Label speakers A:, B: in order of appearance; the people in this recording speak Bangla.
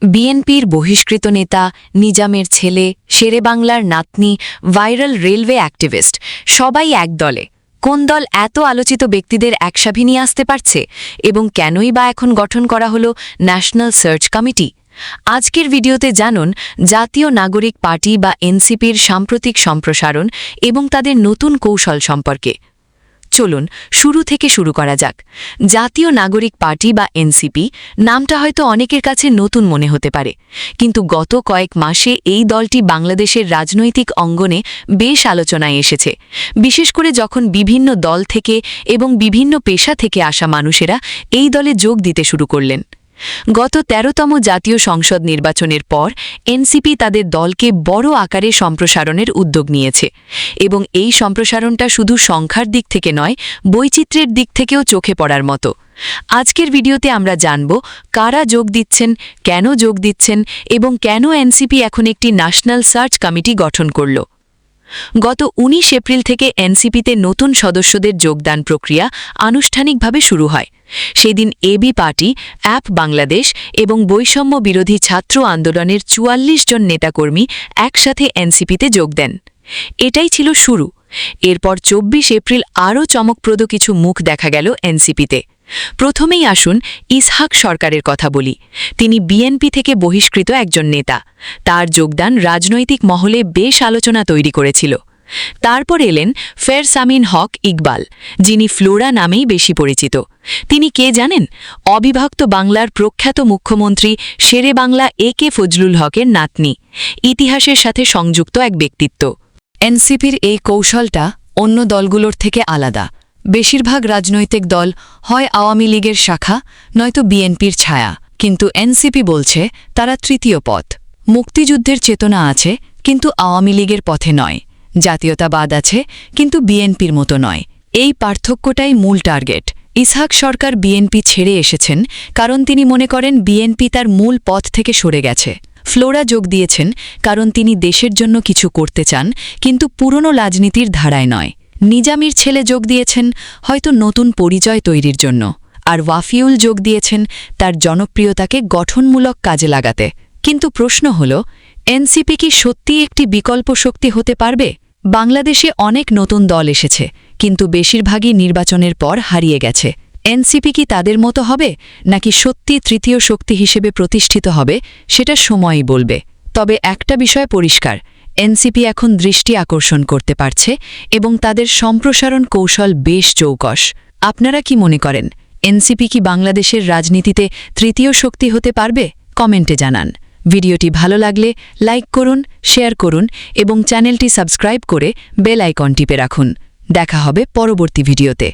A: বিএনপির বহিষ্কৃত নেতা, নিজামের ছেলে, শেরেবাংলার নাতনি, ভাইরাল রেলওয়ে অ্যাক্টিভিস্ট সবাই এক দলে। কোন দল এত আলোচিত ব্যক্তিদের একসাথে নিয়ে আসতে পারছে এবং কেনই বা এখন গঠন করা হলো ন্যাশনাল সার্চ কমিটি? আজকের ভিডিওতে জানুন জাতীয় নাগরিক পার্টি বা এনসিপির সাম্প্রতিক সম্প্রসারণ এবং তাদের নতুন কৌশল সম্পর্কে। চলুন শুরু থেকে শুরু করা যাক। জাতীয় নাগরিক পার্টি বা এনসিপি নামটা হয়তো অনেকের কাছে নতুন মনে হতে পারে, কিন্তু গত কয়েক মাসে এই দলটি বাংলাদেশের রাজনৈতিক অঙ্গনে বেশ আলোচনায় এসেছে, বিশেষ করে যখন বিভিন্ন দল থেকে এবং বিভিন্ন পেশা থেকে আসা মানুষেরা এই দলে যোগ দিতে শুরু করলেন। গত ১৩তম জাতীয় সংসদ নির্বাচনের পর এনসিপি তাদের দলকে বড় আকারে সম্প্রসারণের উদ্যোগ নিয়েছে এবং এই সম্প্রসারণটা শুধু সংখ্যার দিক থেকে নয়, বৈচিত্র্যের দিক থেকেও চোখে পড়ার মতো। আজকের ভিডিওতে আমরা জানব কারা যোগ দিচ্ছেন, কেন যোগ দিচ্ছেন এবং কেন এনসিপি এখন একটি ন্যাশনাল সার্চ কমিটি গঠন করল। গত ১৯ এপ্রিল থেকে এনসিপিতে নতুন সদস্যদের যোগদান প্রক্রিয়া আনুষ্ঠানিকভাবে শুরু হয়। সেদিন এবি পার্টি, অ্যাপ বাংলাদেশ এবং বৈষম্য বিরোধী ছাত্র আন্দোলনের ৪৪ জন নেতাকর্মী একসাথে এনসিপিতে যোগ দেন। এটাই ছিল শুরু। এরপর ২৪ এপ্রিল আরও চমকপ্রদ কিছু মুখ দেখা গেল এনসিপিতে। প্রথমেই আসুন ইসহাক সরকারের কথা বলি। তিনি বিএনপি থেকে বহিষ্কৃত একজন নেতা। তার যোগদান রাজনৈতিক মহলে বেশ আলোচনা তৈরি করেছিল। তারপর এলেন ফেরসামিন হক ইকবাল, যিনি ফ্লোরা নামেই বেশি পরিচিত। তিনি কে জানেন? অবিভক্ত বাংলার প্রখ্যাত মুখ্যমন্ত্রী শেরেবাংলা একে ফজলুল হকের নাতনি, ইতিহাসের সাথে সংযুক্ত এক ব্যক্তিত্ব। এনসিপির এই কৌশলটা অন্য দলগুলোর থেকে আলাদা। বেশিরভাগ রাজনৈতিক দল হয় আওয়ামী লীগের শাখা, নয়তো বিএনপির ছায়া, কিন্তু এনসিপি বলছে তারা তৃতীয় পথ। মুক্তিযুদ্ধের চেতনা আছে, কিন্তু আওয়ামী লীগের পথে নয়। জাতীয়তাবাদ আছে, কিন্তু বিএনপির মতো নয়। এই পার্থক্যটাই মূল টার্গেট। ইসহাক সরকার বিএনপি ছেড়ে এসেছেন কারণ তিনি মনে করেন বিএনপি তার মূল পথ থেকে সরে গেছে। ফ্লোরা যোগ দিয়েছেন কারণ তিনি দেশের জন্য কিছু করতে চান, কিন্তু পুরনো রাজনীতির ধারায় নয়। নিজামের ছেলে যোগ দিয়েছেন হয়তো নতুন পরিচয় তৈরির জন্য, আর ওয়াফিউল যোগ দিয়েছেন তার জনপ্রিয়তাকে গঠনমূলক কাজে লাগাতে। কিন্তু প্রশ্ন হল, এনসিপি কি সত্যিই একটি বিকল্প শক্তি হতে পারবে? বাংলাদেশে অনেক নতুন দল এসেছে, কিন্তু বেশিরভাগই নির্বাচনের পর হারিয়ে গেছে। এনসিপি কি তাদের মতো হবে, নাকি সত্যি তৃতীয় শক্তি হিসেবে প্রতিষ্ঠিত হবে, সেটা সময়ই বলবে। তবে একটা বিষয় পরিষ্কার, এনসিপি এখন দৃষ্টি আকর্ষণ করতে পারছে এবং তাদের সম্প্রসারণ কৌশল বেশ চৌকস। আপনারা কি মনে করেন, এনসিপি কি বাংলাদেশের রাজনীতিতে তৃতীয় শক্তি হতে পারবে? কমেন্টে জানান। ভিডিওটি ভালো লাগলে লাইক করুন, শেয়ার করুন এবং চ্যানেলটি সাবস্ক্রাইব করে বেল আইকন টিপে রাখুন। দেখা হবে পরবর্তী ভিডিওতে।